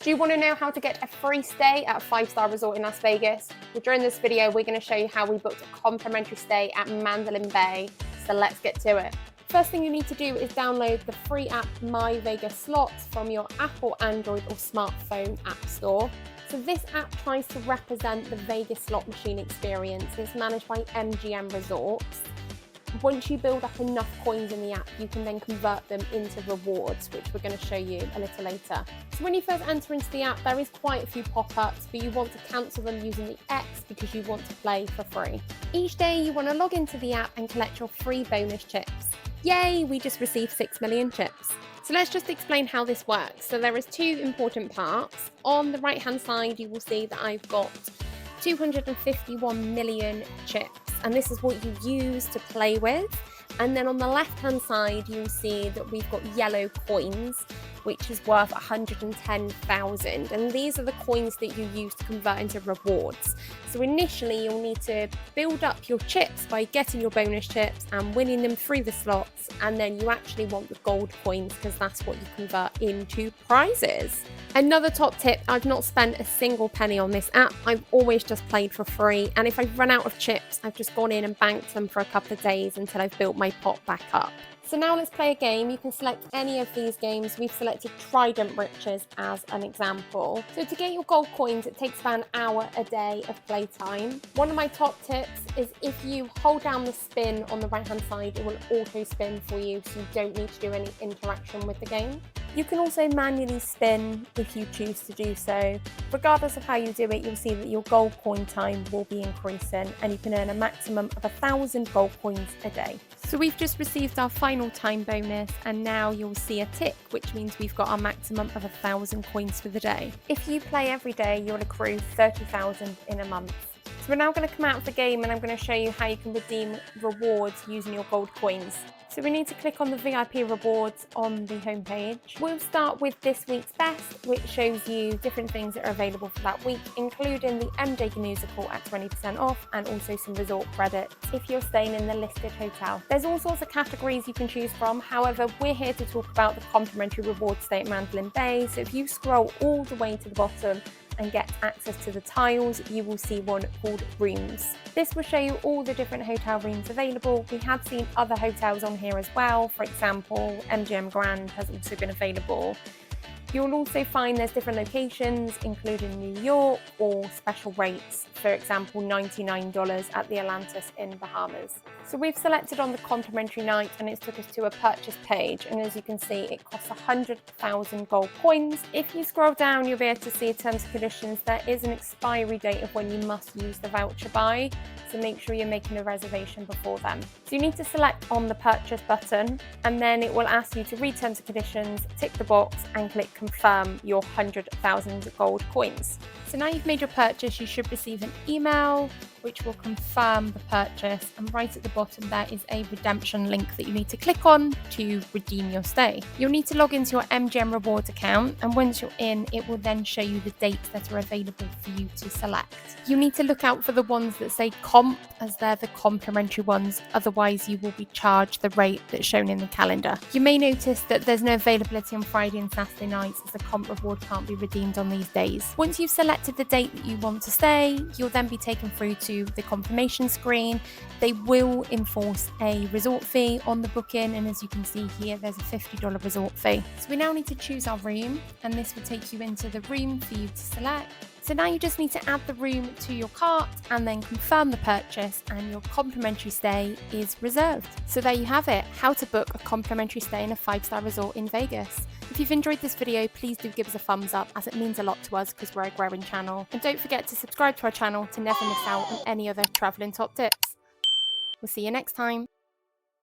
Do you want to know how to get a free stay at a 5-star resort in Las Vegas? Well, during this video, we're going to show you how we booked a complimentary stay at Mandalay Bay. So let's get to it. First thing you need to do is download the free app My Vegas Slots from your Apple, Android or smartphone app store. So this app tries to represent the Vegas slot machine experience. It's managed by MGM Resorts. Once you build up enough coins in the app, you can then convert them into rewards, which we're going to show you a little later. So when you first enter into the app, there is quite a few pop-ups, but you want to cancel them using the X because you want to play for free. Each day you want to log into the app and collect your free bonus chips. Yay, we just received 6 million chips. So let's just explain how this works. So there is 2 important parts. On the right-hand side, you will see that I've got 251 million chips. And this is what you use to play with. And then on the left hand side, you'll see that we've got yellow coins, which is worth 110,000. And these are the coins that you use to convert into rewards. So initially you'll need to build up your chips by getting your bonus chips and winning them through the slots. And then you actually want the gold coins because that's what you convert into prizes. Another top tip, I've not spent a single penny on this app. I've always just played for free. And if I've run out of chips, I've just gone in and banked them for a couple of days until I've built my pot back up. So now let's play a game. You can select any of these games. We've selected Trident Riches as an example. So to get your gold coins, it takes about an hour a day of playtime. One of my top tips is if you hold down the spin on the right hand side, it will auto spin for you, so you don't need to do any interaction with the game. You can also manually spin if you choose to do so. Regardless of how you do it, you'll see that your gold coin time will be increasing and you can earn a maximum of 1,000 gold coins a day. So we've just received our final time bonus and now you'll see a tick, which means we've got our maximum of 1,000 coins for the day. If you play every day, you'll accrue 30,000 in a month. So we're now going to come out of the game and I'm going to show you how you can redeem rewards using your gold coins. So we need to click on the VIP rewards on the homepage. We'll start with this week's best, which shows you different things that are available for that week, including the MJ Musical at 20% off and also some resort credits if you're staying in the listed hotel. There's all sorts of categories you can choose from. However, we're here to talk about the complimentary reward stay at Mandalay Bay. So if you scroll all the way to the bottom and get access to the tiles, you will see one called Rooms. This will show you all the different hotel rooms available. We have seen other hotels on here as well. For example, MGM Grand has also been available. You'll also find there's different locations, including New York or special rates, for example, $99 at the Atlantis in Bahamas. So we've selected on the complimentary night and it's took us to a purchase page. And as you can see, it costs 100,000 gold coins. If you scroll down, you'll be able to see terms and conditions. There is an expiry date of when you must use the voucher buy. So make sure you're making a reservation before then. So you need to select on the purchase button and then it will ask you to read terms and conditions, tick the box and click confirm your 100,000 gold coins. So now you've made your purchase, you should receive an email which will confirm the purchase, and right at the bottom there is a redemption link that you need to click on to redeem your stay. You'll need to log into your MGM Rewards account, and once you're in, it will then show you the dates that are available for you to select. You need to look out for the ones that say comp, as they're the complimentary ones, otherwise you will be charged the rate that's shown in the calendar. You may notice that there's no availability on Friday and Saturday nights as the comp reward can't be redeemed on these days. Once you've selected the date that you want to stay, you'll then be taken through to the confirmation screen. They will enforce a resort fee on the booking, and as you can see here, there's a $50 resort fee. So we now need to choose our room, and this will take you into the room for you to select. So now you just need to add the room to your cart and then confirm the purchase, and your complimentary stay is reserved. So there you have it, how to book a complimentary stay in a 5-star resort in Vegas. If you've enjoyed this video, please do give us a thumbs up, as it means a lot to us because we're a growing channel. And don't forget to subscribe to our channel to never miss out on any other traveling top tips. We'll see you next time.